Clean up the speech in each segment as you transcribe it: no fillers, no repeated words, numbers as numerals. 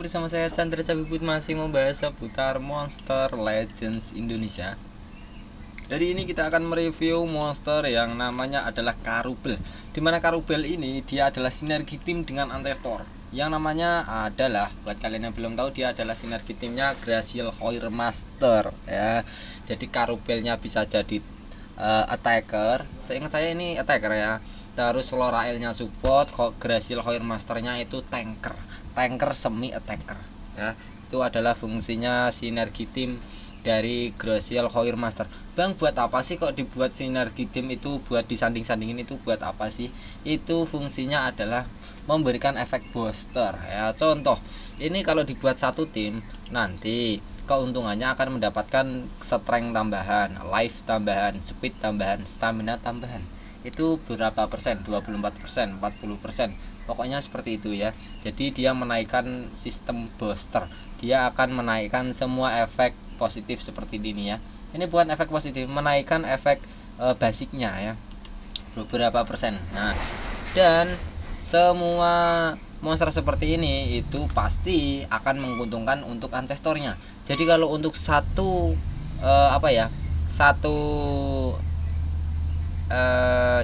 bersama saya Chandra Cabibut masih membahas seputar Monster Legends Indonesia. Hari ini kita akan mereview monster yang namanya adalah Karubel. Dimana Karubel ini dia adalah sinergi tim dengan Ancestor. Yang namanya adalah, buat kalian yang belum tahu, dia adalah sinergi timnya Glacial Hoirmaster ya. Jadi Karubelnya bisa jadi attacker. Seingat saya ini attacker ya. Terus Floraelnya support, Glacial Hoirmasternya itu tanker semi attacker ya. Itu adalah fungsinya sinergi tim dari Glacial Hoirmaster. Bang, buat apa sih kok dibuat sinergi tim itu, buat disanding-sandingin itu buat apa sih? Itu fungsinya adalah memberikan efek booster ya. Contoh, ini kalau dibuat satu tim, nanti keuntungannya akan mendapatkan strength tambahan, life tambahan, speed tambahan, stamina tambahan. Itu berapa persen? 24%, 40%. Pokoknya seperti itu ya. Jadi dia menaikkan sistem booster. Dia akan menaikkan semua efek positif seperti ini ya. Ini bukan efek positif, menaikkan efek basicnya ya, beberapa persen. Nah, dan semua monster seperti ini itu pasti akan menguntungkan untuk ancestornya. Jadi kalau untuk satu satu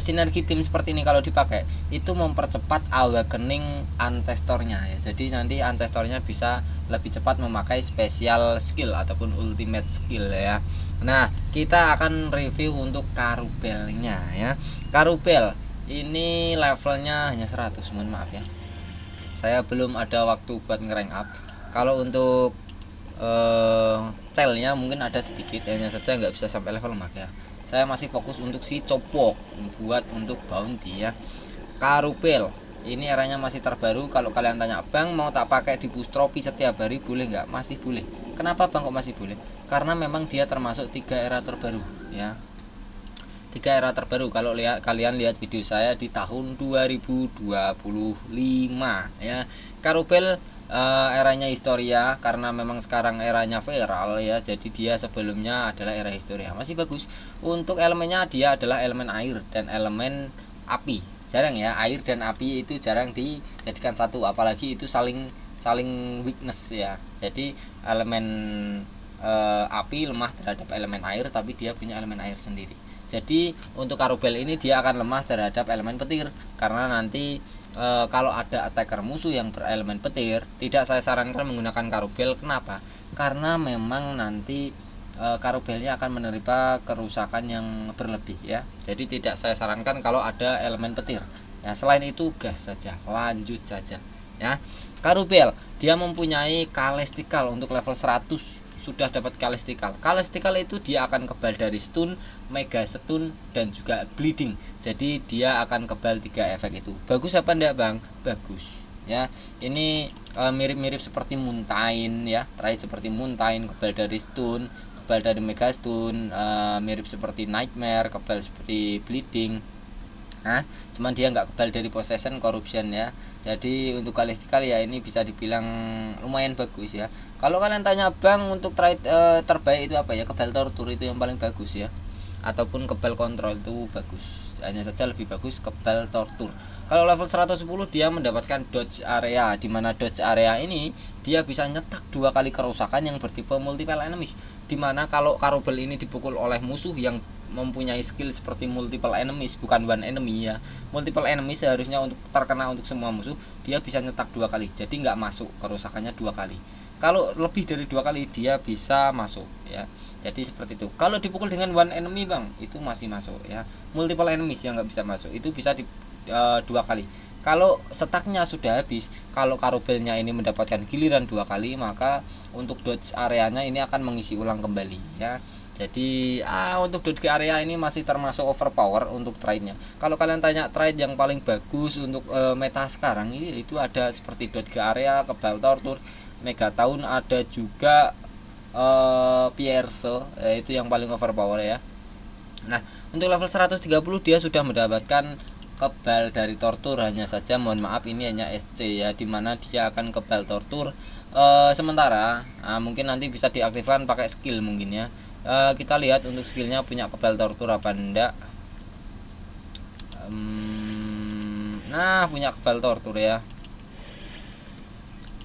sinergi tim seperti ini kalau dipakai itu mempercepat awakening ancestornya ya. Jadi nanti ancestornya bisa lebih cepat memakai special skill ataupun ultimate skill ya. Nah, kita akan review untuk Karubelnya ya. Karubel ini levelnya hanya 100, mohon maaf ya. Saya belum ada waktu buat ngerank up. Kalau untuk cellnya mungkin ada sedikit, hanya saja nggak bisa sampai level max ya. Saya masih fokus untuk si copok buat untuk bounty ya. Karubel ini eranya masih terbaru. Kalau kalian tanya, bang mau tak pakai di boost trophy setiap hari boleh nggak? Masih boleh. Kenapa bang kok masih boleh? Karena memang dia termasuk 3 era terbaru ya. 3 era terbaru. Kalau kalian lihat video saya di tahun 2025 ya. Karubel eranya Historia, karena memang sekarang eranya viral ya. Jadi dia sebelumnya adalah era Historia, masih bagus. Untuk elemennya dia adalah elemen air dan elemen api. Jarang ya, air dan api itu jarang dijadikan satu, apalagi itu saling weakness ya. Jadi elemen api lemah terhadap elemen air, tapi dia punya elemen air sendiri. Jadi untuk Karubel ini dia akan lemah terhadap elemen petir, karena nanti kalau ada attacker musuh yang berelemen petir, tidak saya sarankan menggunakan Karubel. Kenapa? Karena memang nanti Karubelnya akan menerima kerusakan yang berlebih ya. Jadi tidak saya sarankan kalau ada elemen petir ya. Selain itu gas saja, lanjut saja ya. Karubel dia mempunyai Kalestikal untuk level 100. Sudah dapat Kalestikal. Kalestikal itu dia akan kebal dari stun, mega stun, dan juga bleeding. Jadi dia akan kebal 3 efek itu. Bagus apa enggak bang? Bagus ya. Ini mirip-mirip seperti Moontain ya. Terakhir seperti Moontain, kebal dari stun, kebal dari mega stun, mirip seperti Nightmare, kebal seperti bleeding. Nah, cuman dia nggak kebal dari possession, corruption ya. Jadi untuk Kalestikal ya ini bisa dibilang lumayan bagus ya. Kalau kalian tanya bang untuk trade terbaik itu apa ya, kebal tortur itu yang paling bagus ya, ataupun kebal kontrol itu bagus. Hanya saja lebih bagus kebal tortur. Kalau level 110 dia mendapatkan dodge area, dimana dodge area ini dia bisa nyetak 2 kali kerusakan yang bertipe multiple enemies. Dimana kalau Karubel ini dipukul oleh musuh yang mempunyai skill seperti multiple enemies, bukan one enemy ya. Multiple enemies seharusnya untuk terkena untuk semua musuh, dia bisa nyetak 2 kali. Jadi nggak masuk kerusakannya 2 kali. Kalau lebih dari 2 kali dia bisa masuk ya. Jadi seperti itu. Kalau dipukul dengan one enemy bang, itu masih masuk ya. Multiple enemies yang nggak bisa masuk, itu bisa di 2 kali. Kalau setaknya sudah habis, kalau Karubelnya ini mendapatkan giliran 2 kali, maka untuk dodge areanya ini akan mengisi ulang kembali ya. Jadi untuk dodge area ini masih termasuk overpower untuk trade-nya. Kalau kalian tanya trade yang paling bagus untuk meta sekarang ini, itu ada seperti dodge area, kebal tortur, mega tahun, ada juga Pierce, itu yang paling overpower ya. Nah, untuk level 130 dia sudah mendapatkan kebal dari tortur, hanya saja mohon maaf ini hanya SC ya, dimana dia akan kebal tortur sementara. Mungkin nanti bisa diaktifkan pakai skill mungkin ya. Kita lihat untuk skillnya punya kebal tortur apa enggak. Nah, punya kebal tortur ya.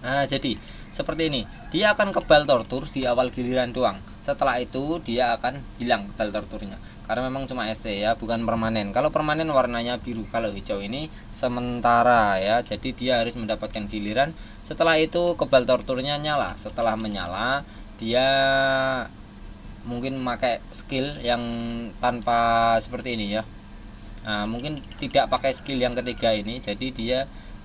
Nah, jadi seperti ini. Dia akan kebal tortur di awal giliran doang. Setelah itu dia akan hilang kebal torturnya. Karena memang cuma SC ya, bukan permanen. Kalau permanen warnanya biru, kalau hijau ini sementara ya. Jadi dia harus mendapatkan giliran. Setelah itu kebal torturnya nyala. Setelah menyala, dia mungkin memakai skill yang tanpa seperti ini ya. Nah, mungkin tidak pakai skill yang ketiga ini, jadi dia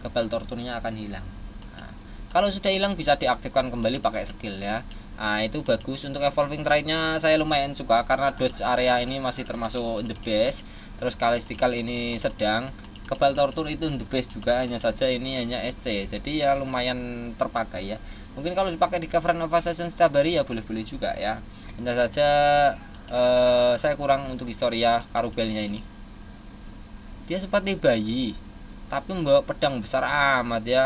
kebal torturnya akan hilang. Nah, kalau sudah hilang bisa diaktifkan kembali pakai skill ya. Nah, itu bagus. Untuk evolving trait-nya saya lumayan suka karena dodge area ini masih termasuk the best. Terus Calistical ini sedang. Kebal tortur itu the best juga, hanya saja ini hanya SC. Jadi ya lumayan terpakai ya. Mungkin kalau dipakai di Cavern of Assassin Stabari ya boleh-boleh juga ya. Hanya saja saya kurang untuk historia Karubelnya ini. Dia seperti bayi tapi membawa pedang besar amat ya.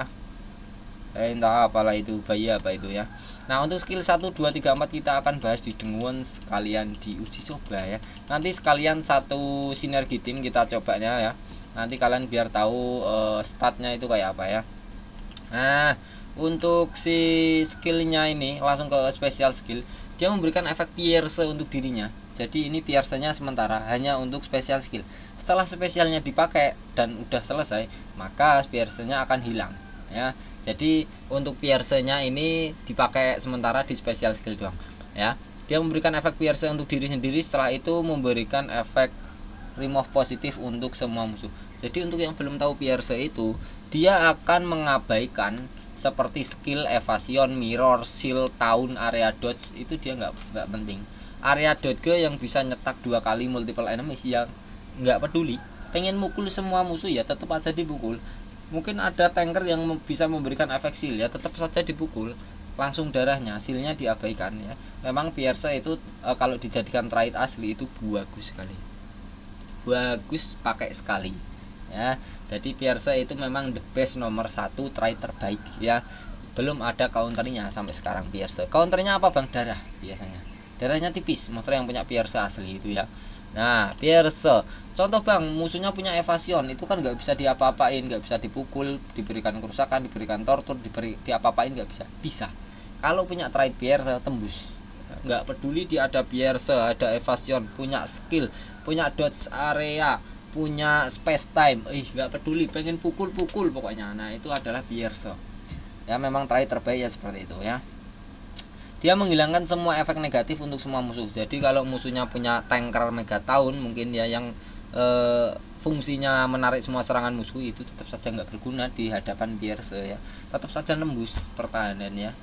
Entah apalah itu, bayi apa itu ya. Nah, untuk skill 1, 2, 3, 4 kita akan bahas di Denguon sekalian diuji coba ya. Nanti sekalian satu sinergi tim kita cobanya ya. Nanti kalian biar tahu statnya itu kayak apa ya. Nah, untuk si skillnya ini langsung ke special skill. Dia memberikan efek pierce untuk dirinya. Jadi ini pierce-nya sementara, hanya untuk special skill. Setelah spesialnya dipakai dan udah selesai, maka pierce-nya akan hilang ya. Jadi untuk pierce-nya ini dipakai sementara di special skill doang ya. Dia memberikan efek pierce untuk diri sendiri, setelah itu memberikan efek remove positif untuk semua musuh. Jadi untuk yang belum tahu pierce itu, dia akan mengabaikan seperti skill evasion, mirror, shield, taun, area dodge, itu dia nggak penting. Area dodge yang bisa nyetak 2 kali multiple enemies yang nggak peduli. Pengen mukul semua musuh ya tetap aja dipukul. Mungkin ada tanker yang bisa memberikan efek shield ya tetap saja dipukul. Langsung darahnya, shieldnya diabaikan ya. Memang Pierce itu kalau dijadikan trait asli itu bagus sekali. Bagus pakai sekali ya. Jadi Pierce itu memang the best nomor 1 trait terbaik ya. Belum ada counternya sampai sekarang Pierce. Counternya apa Bang? Darah biasanya. Darahnya tipis, monster yang punya Pierce asli itu ya. Nah, Pierce contoh Bang, musuhnya punya evasion, itu kan nggak bisa diapa-apain, nggak bisa dipukul, diberikan kerusakan, diberikan tortur, diapa-apain nggak bisa. Bisa. Kalau punya trait Pierce tembus. Nggak peduli dia ada Pierce, ada evasion, punya skill, punya dodge area, punya space time, nggak peduli, pengen pukul-pukul pokoknya. Nah, itu adalah Pierce. Ya memang trait terbaik ya seperti itu ya. Dia menghilangkan semua efek negatif untuk semua musuh. Jadi kalau musuhnya punya tanker Megaton mungkin ya yang fungsinya menarik semua serangan musuh, itu tetap saja nggak berguna di hadapan Pierce ya. Tetap saja nembus pertahanan ya.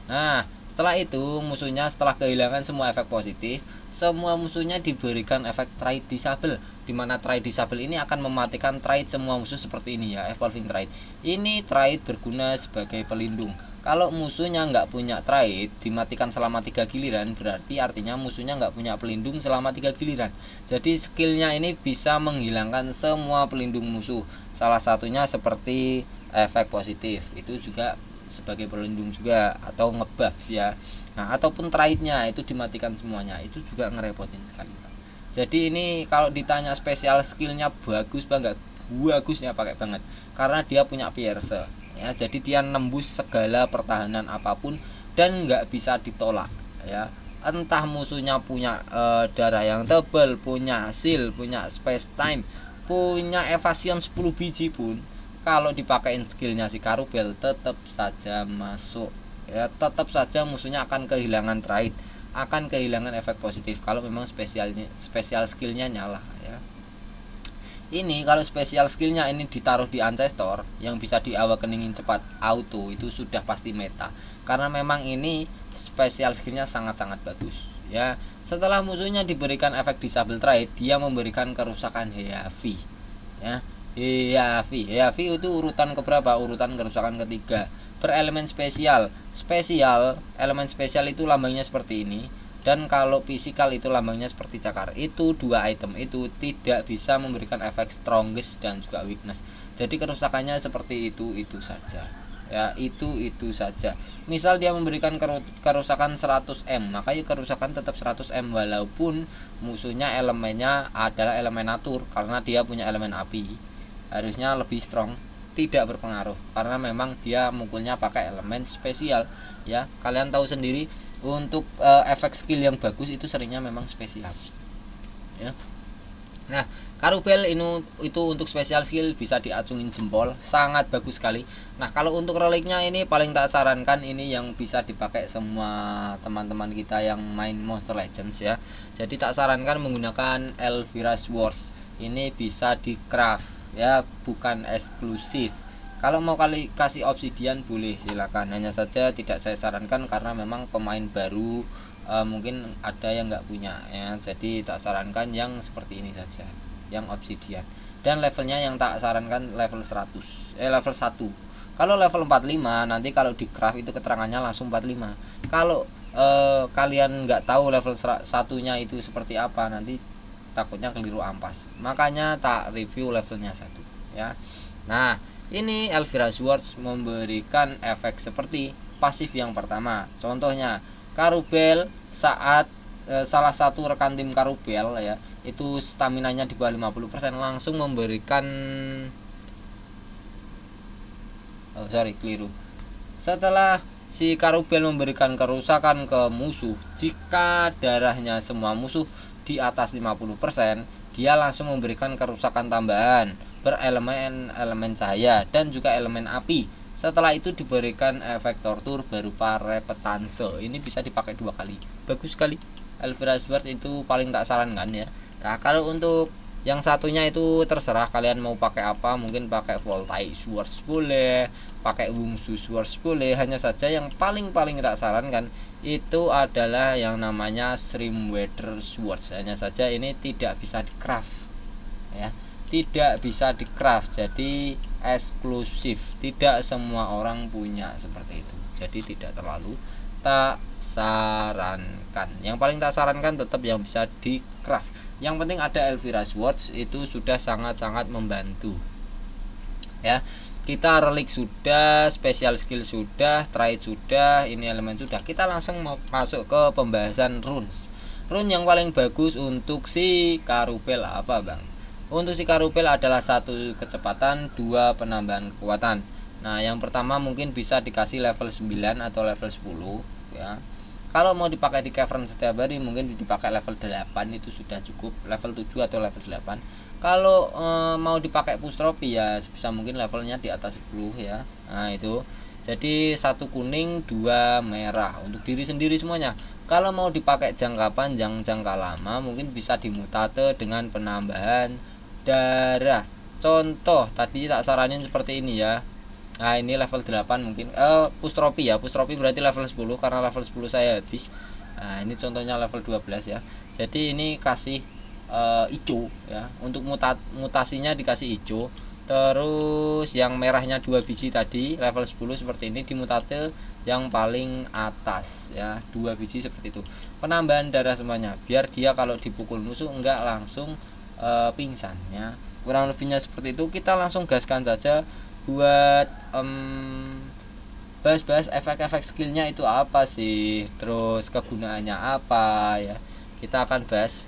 Nah, setelah itu musuhnya setelah kehilangan semua efek positif, semua musuhnya diberikan efek trait disable, dimana trait disable ini akan mematikan trait semua musuh seperti ini ya, evolving trait. Ini trait berguna sebagai pelindung. Kalau musuhnya nggak punya trait dimatikan selama 3 giliran, berarti artinya musuhnya nggak punya pelindung selama 3 giliran. Jadi skillnya ini bisa menghilangkan semua pelindung musuh. Salah satunya seperti efek positif, itu juga sebagai pelindung juga, atau ngebuff ya. Nah, ataupun traitnya itu dimatikan semuanya, itu juga ngerepotin sekali. Jadi ini kalau ditanya spesial skillnya bagus banget, bagusnya pakai banget karena dia punya Pierce ya. Jadi dia nembus segala pertahanan apapun dan nggak bisa ditolak ya. Entah musuhnya punya darah yang tebal, punya shield, punya space time, punya evasion 10 biji pun, kalau dipakein skillnya si Karubel tetap saja masuk ya. Tetap saja musuhnya akan kehilangan trait, akan kehilangan efek positif kalau memang spesial skillnya nyala ya. Ini kalau spesial skillnya ini ditaruh di ancestor yang bisa diawakeningin cepat auto, itu sudah pasti meta karena memang ini spesial skillnya sangat-sangat bagus ya. Setelah musuhnya diberikan efek disable trait, dia memberikan kerusakan heavy ya. Heavy itu urutan keberapa? Urutan kerusakan ketiga. Berelemen spesial. Spesial, elemen spesial itu lambangnya seperti ini. Dan kalau fisikal itu lambangnya seperti cakar. Itu 2 item itu tidak bisa memberikan efek strongest dan juga weakness. Jadi kerusakannya seperti itu saja. Ya, itu saja. Misal dia memberikan kerusakan 100M, maka ya kerusakan tetap 100M walaupun musuhnya elemennya adalah elemen natur karena dia punya elemen api. Harusnya lebih strong tidak berpengaruh karena memang dia mukulnya pakai elemen spesial ya. Kalian tahu sendiri untuk efek skill yang bagus itu seringnya memang spesial ya. Nah, Karubel itu untuk spesial skill bisa diacungin jempol, sangat bagus sekali. Nah, kalau untuk reliknya ini paling tak sarankan ini yang bisa dipakai semua teman-teman kita yang main Monster Legends ya. Jadi tak sarankan menggunakan Elvira Swords. Ini bisa di craft ya, bukan eksklusif. Kalau mau kasih obsidian boleh silakan. Hanya saja tidak saya sarankan karena memang pemain baru mungkin ada yang nggak punya ya. Jadi tak sarankan yang seperti ini saja, yang obsidian. Dan levelnya yang tak sarankan level 100, level 1. Kalau level 45 nanti kalau di craft itu keterangannya langsung 45. Kalau kalian nggak tahu level satunya itu seperti apa, nanti takutnya keliru ampas. Makanya tak review levelnya 1 ya. Nah, ini Elvira Swords memberikan efek seperti pasif yang pertama. Contohnya Karubel saat salah satu rekan tim Karubel ya, itu staminanya di bawah 50% langsung memberikan keliru. Setelah si Karubel memberikan kerusakan ke musuh, jika darahnya semua musuh di atas 50%, dia langsung memberikan kerusakan tambahan berelemen cahaya dan juga elemen api. Setelah itu diberikan efek tortur berupa repetanse. Ini bisa dipakai 2 kali. Bagus sekali. Elvira Sword itu paling tak sarankan ya. Nah, kalau untuk yang satunya itu terserah kalian mau pakai apa, mungkin pakai Voltaic Swords boleh, pakai Wungsu Swords boleh. Hanya saja yang paling tak sarankan itu adalah yang namanya Shrimpweather Swords. Hanya saja ini tidak bisa di craft ya, tidak bisa di craft, jadi eksklusif, tidak semua orang punya seperti itu, jadi tidak terlalu tak sarankan. Yang paling tak sarankan tetap yang bisa di craft. Yang penting ada Elvira Swords, itu sudah sangat-sangat membantu ya. Kita relik sudah, special skill sudah, trade sudah, ini elemen sudah. Kita langsung masuk ke pembahasan runes. Rune yang paling bagus untuk si Karubel apa bang? Untuk si Karubel adalah 1 kecepatan, 2 penambahan kekuatan. Nah, yang pertama mungkin bisa dikasih level 9 atau level 10 ya. Kalau mau dipakai di cavern setiap hari mungkin dipakai level 8 itu sudah cukup, level 7 atau level 8. Kalau mau dipakai push trophy ya bisa mungkin levelnya di atas 10 ya. Nah, itu. Jadi 1 kuning, 2 merah untuk diri sendiri semuanya. Kalau mau dipakai jangka panjang, jangka lama mungkin bisa dimutate dengan penambahan darah. Contoh tadi tak saranin seperti ini ya. Nah, ini level 8 mungkin push trophy ya. Push trophy berarti level 10 karena level 10 saya habis. Nah, ini contohnya level 12 ya. Jadi ini kasih hijau ya. Untuk mutasinya dikasih hijau. Terus yang merahnya 2 biji tadi level 10 seperti ini dimutate yang paling atas ya, 2 biji seperti itu. Penambahan darah semuanya biar dia kalau dipukul musuh enggak langsung pingsan ya. Kurang lebihnya seperti itu. Kita langsung gaskan saja buat bahas-bahas efek-efek skillnya itu apa sih, terus kegunaannya apa ya. Kita akan bahas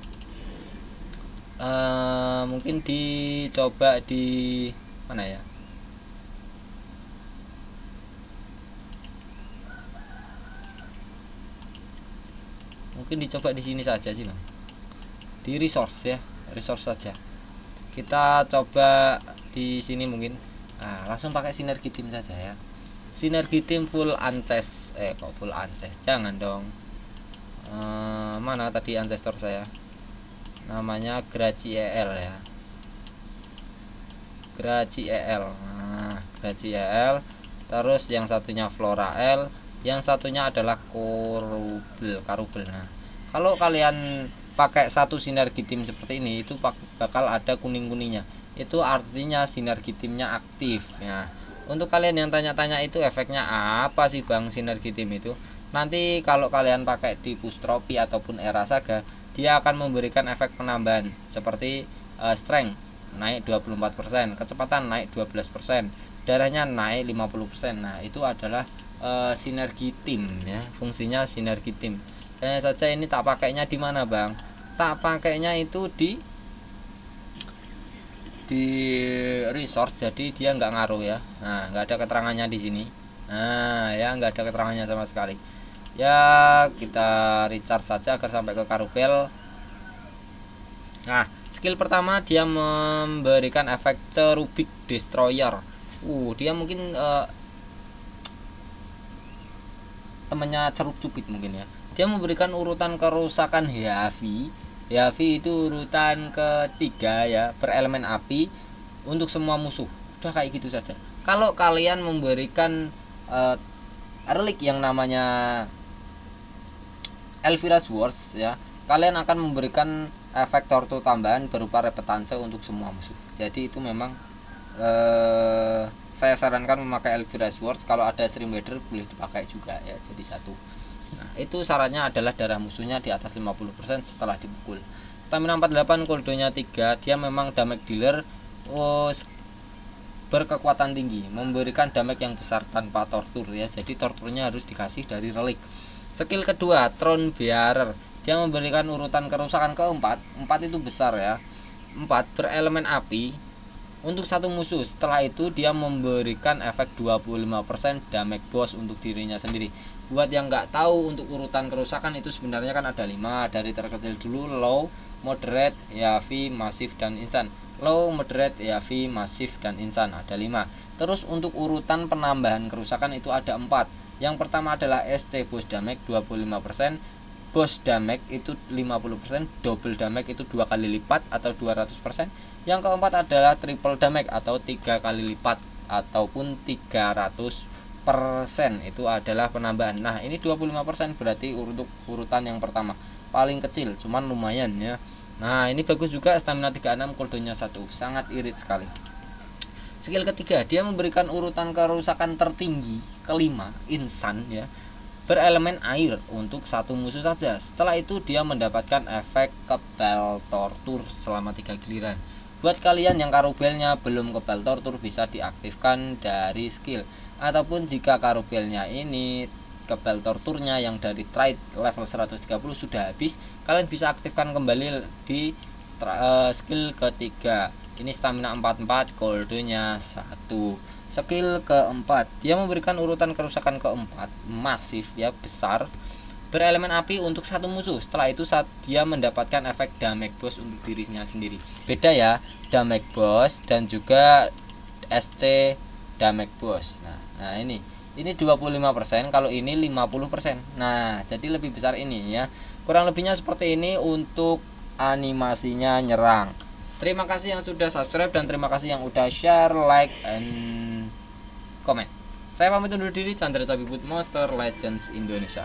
mungkin dicoba di mana ya, mungkin dicoba di sini saja sih bang, di resource ya, resource saja kita coba di sini mungkin. Nah, langsung pakai sinergi tim saja ya. Sinergi tim full ancest, kok full ancest, jangan dong. Mana tadi ancestor saya, namanya Graci EL ya, Graci EL. Nah, Graci EL. Terus yang satunya Flora L, yang satunya adalah Karubel. Nah, kalau kalian pakai 1 sinergi tim seperti ini itu bakal ada kuning-kuningnya. Itu artinya sinergi timnya aktif ya. Untuk kalian yang tanya-tanya itu efeknya apa sih bang sinergi tim itu, nanti kalau kalian pakai di push trophy ataupun era saga, dia akan memberikan efek penambahan seperti strength naik 24%, kecepatan naik 12%, darahnya naik 50%. Nah, itu adalah sinergi tim ya, fungsinya sinergi tim. Hanya saja ini tak pakainya di mana bang? Tak pakainya itu di di resource, jadi dia nggak ngaruh ya. Nah, nggak ada keterangannya di sini. Nah ya, nggak ada keterangannya sama sekali ya. Kita recharge saja agar sampai ke karubel. Nah, skill pertama dia memberikan efek Cherubic Destroyer. Dia mungkin temannya Ceruk Cupid mungkin ya. Dia memberikan urutan kerusakan heavy. Heavy itu urutan ketiga ya, berelemen api untuk semua musuh. Udah kayak gitu saja. Kalau kalian memberikan relik yang namanya Elvira's Words ya, kalian akan memberikan efek tortu tambahan berupa repetanse untuk semua musuh. Jadi itu memang saya sarankan memakai Elvira's Words. Kalau ada Stream Wader boleh dipakai juga ya, jadi satu. Nah, itu syaratnya adalah darah musuhnya di atas 50% setelah dipukul. Stamina 48, cooldownnya 3. Dia memang damage dealer berkekuatan tinggi, memberikan damage yang besar tanpa tortur ya. Jadi torturnya harus dikasih dari relik. Skill kedua, Throne Bearer. Dia memberikan urutan kerusakan keempat. 4 itu besar ya. 4 berelemen api untuk satu musuh. Setelah itu dia memberikan efek 25% damage boss untuk dirinya sendiri. Buat yang nggak tahu, untuk urutan kerusakan itu sebenarnya kan ada 5. Dari terkecil dulu, low, moderate, heavy, massive, dan instant. Low, moderate, heavy, massive, dan instant ada 5. Terus untuk urutan penambahan kerusakan itu ada 4. Yang pertama adalah SC boss damage 25%, boss damage itu 50%, double damage itu 2 kali lipat atau 200%. Yang keempat adalah triple damage atau 3 kali lipat ataupun 300%. Itu adalah penambahan. Nah, ini 25% berarti untuk urutan yang pertama paling kecil, cuman lumayan ya. Nah, ini bagus juga, stamina 36, cooldownnya 1. Sangat irit sekali. Skill ketiga, dia memberikan urutan kerusakan tertinggi kelima, insan ya, berelemen air untuk satu musuh saja. Setelah itu dia mendapatkan efek kebal tortur selama 3 giliran. Buat kalian yang karubelnya belum kebal tortur, bisa diaktifkan dari skill. Ataupun jika karubelnya ini kebal torturnya yang dari trade level 130 sudah habis, kalian bisa aktifkan kembali di skill ketiga. Ini stamina 44, cooldownnya 1. Skill keempat, dia memberikan urutan kerusakan keempat, masif ya, besar, berelemen api untuk satu musuh. Setelah itu saat dia mendapatkan efek damage boss untuk dirinya sendiri. Beda ya, damage boss dan juga SC damage boss. Nah ini 25%, kalau ini 50%. Nah, jadi lebih besar ini ya. Kurang lebihnya seperti ini untuk animasinya nyerang. Terima kasih yang sudah subscribe dan terima kasih yang udah share, like, and comment. Saya pamit undur diri, Chandra Cabibut Monster Legends Indonesia.